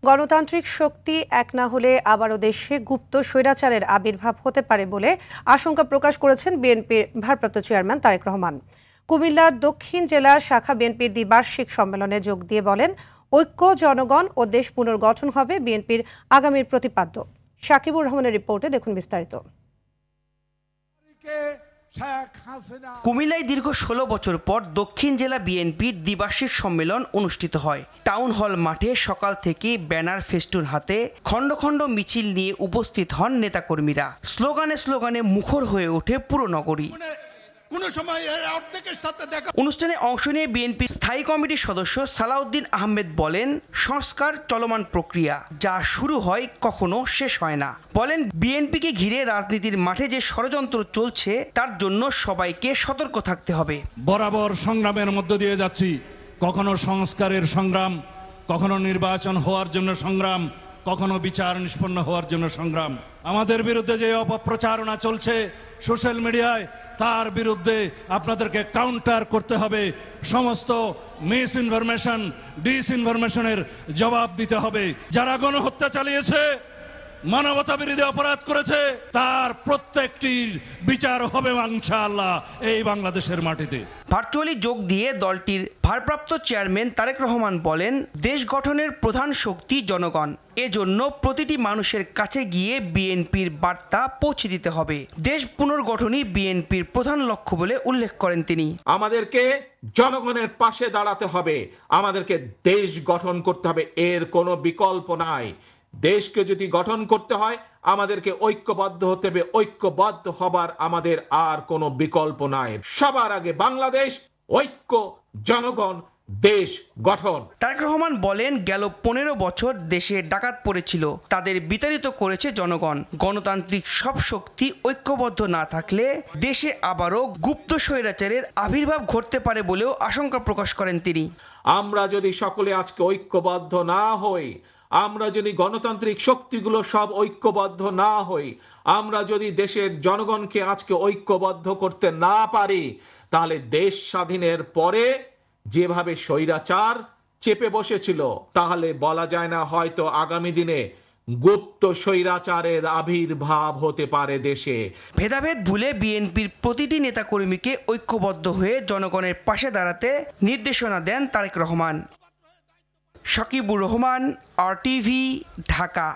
গণতান্ত্রিক শক্তি এক না হলে আবারও দেশে গুপ্ত স্বৈরাচারের আবির্ভাব হতে পারে বলে আশঙ্কা প্রকাশ করেছেন বিএনপির ভারপ্রাপ্ত চেয়ারম্যান তারেক রহমান। কুমিল্লা দক্ষিণ জেলার শাখা বিএনপির দ্বিবার্ষিক সম্মেলনে যোগ দিয়ে বলেন, ঐক্য, জনগণ ও দেশ পুনর্গঠন হবে বিএনপির আগামীর প্রতিপাদ্য। সাকিবুর রহমানের রিপোর্টে দেখুন বিস্তারিত। কুমিল্লায় দীর্ঘ ১৬ বছর পর দক্ষিণ জেলা বিএনপির দ্বিবার্ষিক সম্মেলন অনুষ্ঠিত হয়। টাউন হল মাঠে সকাল থেকে ব্যানার, ফেস্টুন হাতে খণ্ড খণ্ড মিছিল নিয়ে উপস্থিত হন নেতাকর্মীরা। স্লোগানে স্লোগানে মুখর হয়ে ওঠে পুরো নগরী। অনুষ্ঠানে অংশ নিয়ে বিএনপির স্থায়ী কমিটির সদস্য সালাউদ্দিন আহমেদ বলেন, সংস্কার চলমান প্রক্রিয়া, যা শুরু হয় কখনো শেষ হয় না। বলেন, বিএনপিকে ঘিরে রাজনীতির মাঠে যে ষড়যন্ত্র চলছে তার জন্য সবাইকে সতর্ক থাকতে হবে। বরাবর সংগ্রামের মধ্য দিয়ে যাচ্ছি, কখনো সংস্কারের সংগ্রাম, কখনো নির্বাচন হওয়ার জন্য সংগ্রাম, কখনো বিচার নিষ্পন্ন হওয়ার জন্য সংগ্রাম। আমাদের বিরুদ্ধে যে অপপ্রচারণা চলছে সোশ্যাল মিডিয়ায়, তার বিরুদ্ধে আপনাদেরকে কাউন্টার করতে হবে। সমস্ত মিস ইনফরমেশন, ডিসইনফরমেশনের জবাব দিতে হবে। যারা গণহত্যা চালিয়েছে, মানবতা বিরোধী অপরাধ করেছে, তার প্রত্যেকটির বিচার হবে ইনশাআল্লাহ এই বাংলাদেশের মাটিতে। ভার্চুয়ালি যোগ দিয়ে দলটির ভারপ্রাপ্ত চেয়ারম্যান তারেক রহমান বলেন, দেশ গঠনের প্রধান শক্তি জনগণ। এজন্য প্রতিটি মানুষের কাছে গিয়ে বিএনপির বার্তা পৌঁছে দিতে হবে। দেশ পুনর্গঠনই বিএনপির প্রধান লক্ষ্য বলে উল্লেখ করেন তিনি। আমাদেরকে জনগণের পাশে দাঁড়াতে হবে, আমাদেরকে দেশ গঠন করতে হবে, এর কোনো বিকল্প নাই। দেশকে যদি গঠন করতে হয় আমাদেরকে ঐক্যবদ্ধ হতে হবে, ঐক্যবদ্ধ হবার আমাদের আর কোনো বিকল্প নাই। সবার আগে বাংলাদেশ, ঐক্য, জনগণ, দেশ গঠন। তারেক রহমান বলেন, গেল ১৫ বছর দেশে ডাকাত পড়েছিল, তাদের বিতাড়িত করেছে জনগণ। গণতান্ত্রিক সব শক্তি ঐক্যবদ্ধ না থাকলে দেশে আবারও গুপ্ত স্বৈরাচারের আবির্ভাব ঘটতে পারে বলেও আশঙ্কা প্রকাশ করেন তিনি। আমরা যদি সকলে আজকে ঐক্যবদ্ধ না হই, আমরা যদি গণতান্ত্রিক শক্তিগুলো সব ঐক্যবদ্ধ না হই, আমরা যদি দেশের জনগণকে আজকে ঐক্যবদ্ধ করতে না পারি, তাহলে দেশ স্বাধীনের পরে যেভাবে স্বৈরাচার চেপে বসেছিল, তাহলে বলা যায় না হয়তো আগামী দিনে গুপ্ত স্বৈরাচারের আবির্ভাব হতে পারে দেশে। ভেদাভেদ ভুলে বিএনপির প্রতিটি নেতাকর্মীকে ঐক্যবদ্ধ হয়ে জনগণের পাশে দাঁড়াতে নির্দেশনা দেন তারেক রহমান। সাকিবুর রহমান, RTV, ঢাকা।